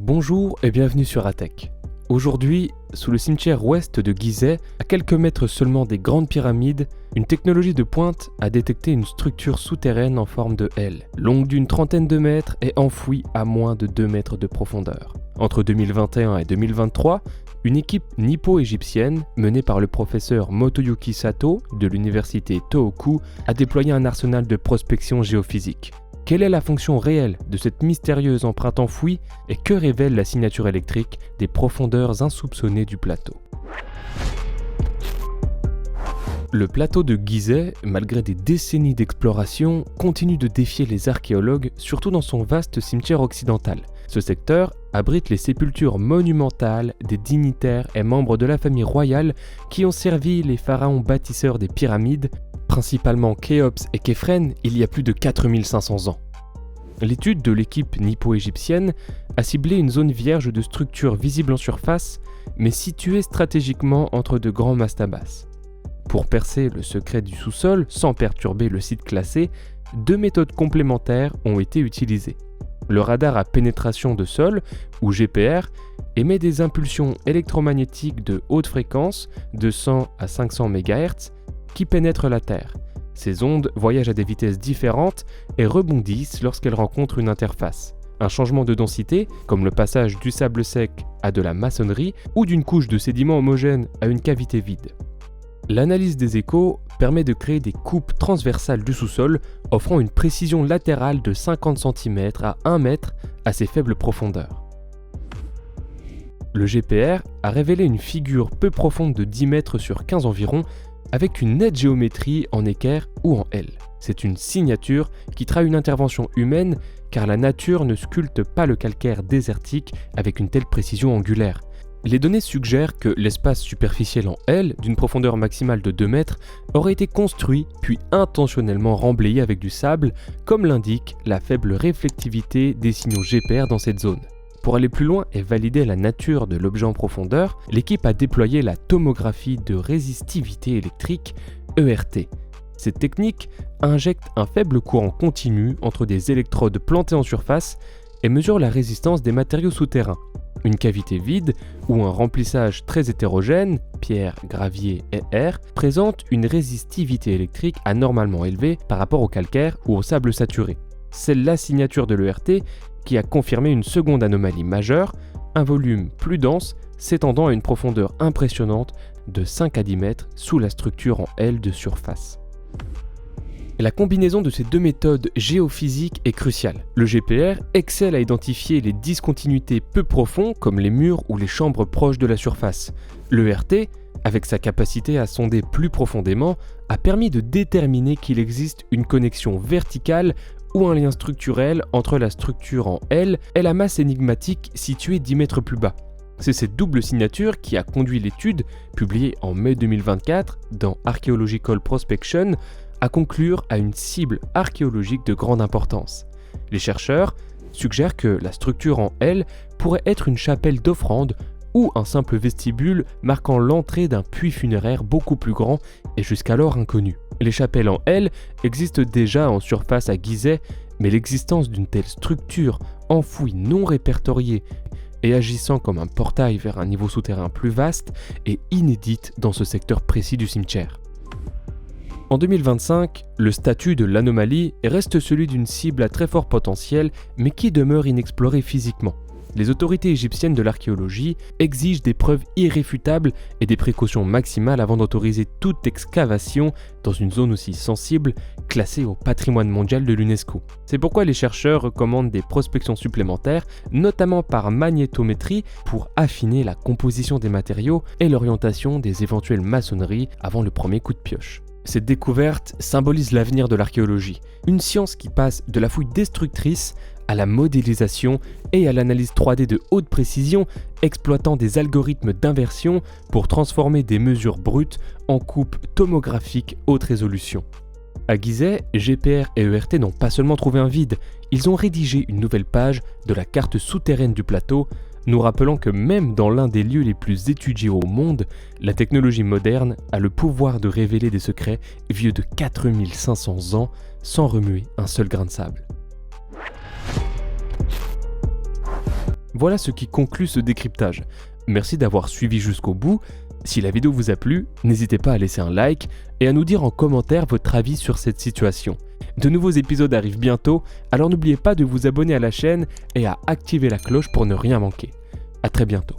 Bonjour et bienvenue sur ATech. Aujourd'hui, sous le cimetière ouest de Gizeh, à quelques mètres seulement des grandes pyramides, une technologie de pointe a détecté une structure souterraine en forme de L, longue d'une trentaine de mètres et enfouie à moins de 2 mètres de profondeur. Entre 2021 et 2023, une équipe nippo-égyptienne, menée par le professeur Motoyuki Sato de l'université Tohoku, a déployé un arsenal de prospection géophysique. Quelle est la fonction réelle de cette mystérieuse empreinte enfouie et que révèle la signature électrique des profondeurs insoupçonnées du plateau? Le plateau de Gizeh, malgré des décennies d'exploration, continue de défier les archéologues, surtout dans son vaste cimetière occidental. Ce secteur abrite les sépultures monumentales des dignitaires et membres de la famille royale qui ont servi les pharaons bâtisseurs des pyramides, principalement Khéops et Khéphren, il y a plus de 4500 ans. L'étude de l'équipe nippo-égyptienne a ciblé une zone vierge de structures visibles en surface, mais située stratégiquement entre de grands mastabas. Pour percer le secret du sous-sol sans perturber le site classé, 2 méthodes complémentaires ont été utilisées. Le radar à pénétration de sol, ou GPR, émet des impulsions électromagnétiques de haute fréquence, de 100 à 500 MHz, qui pénètrent la Terre. Ces ondes voyagent à des vitesses différentes et rebondissent lorsqu'elles rencontrent une interface. Un changement de densité, comme le passage du sable sec à de la maçonnerie ou d'une couche de sédiments homogènes à une cavité vide. L'analyse des échos permet de créer des coupes transversales du sous-sol, offrant une précision latérale de 50 cm à 1 mètre à ces faibles profondeurs. Le GPR a révélé une figure peu profonde de 10 mètres sur 15 environ, avec une nette géométrie en équerre ou en L. C'est une signature qui trahit une intervention humaine car la nature ne sculpte pas le calcaire désertique avec une telle précision angulaire. Les données suggèrent que l'espace superficiel en L, d'une profondeur maximale de 2 mètres, aurait été construit puis intentionnellement remblayé avec du sable, comme l'indique la faible réflectivité des signaux GPR dans cette zone. Pour aller plus loin et valider la nature de l'objet en profondeur, l'équipe a déployé la tomographie de résistivité électrique, ERT. Cette technique injecte un faible courant continu entre des électrodes plantées en surface et mesure la résistance des matériaux souterrains. Une cavité vide ou un remplissage très hétérogène, pierre, gravier et air, présente une résistivité électrique anormalement élevée par rapport au calcaire ou au sable saturé. C'est la signature de l'ERT qui a confirmé une seconde anomalie majeure, un volume plus dense s'étendant à une profondeur impressionnante de 5 à 10 mètres sous la structure en L de surface. La combinaison de ces deux méthodes géophysiques est cruciale. Le GPR excelle à identifier les discontinuités peu profondes comme les murs ou les chambres proches de la surface. L'ERT, avec sa capacité à sonder plus profondément, a permis de déterminer qu'il existe une connexion verticale ou un lien structurel entre la structure en L et la masse énigmatique située 10 mètres plus bas. C'est cette double signature qui a conduit l'étude, publiée en mai 2024 dans Archaeological Prospection, à conclure à une cible archéologique de grande importance. Les chercheurs suggèrent que la structure en L pourrait être une chapelle d'offrande ou un simple vestibule marquant l'entrée d'un puits funéraire beaucoup plus grand et jusqu'alors inconnu. Les chapelles en L existent déjà en surface à Gizeh, mais l'existence d'une telle structure enfouie non répertoriée et agissant comme un portail vers un niveau souterrain plus vaste est inédite dans ce secteur précis du cimetière. En 2025, le statut de l'anomalie reste celui d'une cible à très fort potentiel mais qui demeure inexplorée physiquement. Les autorités égyptiennes de l'archéologie exigent des preuves irréfutables et des précautions maximales avant d'autoriser toute excavation dans une zone aussi sensible, classée au patrimoine mondial de l'UNESCO. C'est pourquoi les chercheurs recommandent des prospections supplémentaires, notamment par magnétométrie, pour affiner la composition des matériaux et l'orientation des éventuelles maçonneries avant le premier coup de pioche. Cette découverte symbolise l'avenir de l'archéologie, une science qui passe de la fouille destructrice à la modélisation et à l'analyse 3D de haute précision, exploitant des algorithmes d'inversion pour transformer des mesures brutes en coupes tomographiques haute résolution. À Gizeh, GPR et ERT n'ont pas seulement trouvé un vide, ils ont rédigé une nouvelle page de la carte souterraine du plateau, nous rappelant que même dans l'un des lieux les plus étudiés au monde, la technologie moderne a le pouvoir de révéler des secrets vieux de 4500 ans sans remuer un seul grain de sable. Voilà ce qui conclut ce décryptage. Merci d'avoir suivi jusqu'au bout. Si la vidéo vous a plu, n'hésitez pas à laisser un like et à nous dire en commentaire votre avis sur cette situation. De nouveaux épisodes arrivent bientôt, alors n'oubliez pas de vous abonner à la chaîne et à activer la cloche pour ne rien manquer. À très bientôt.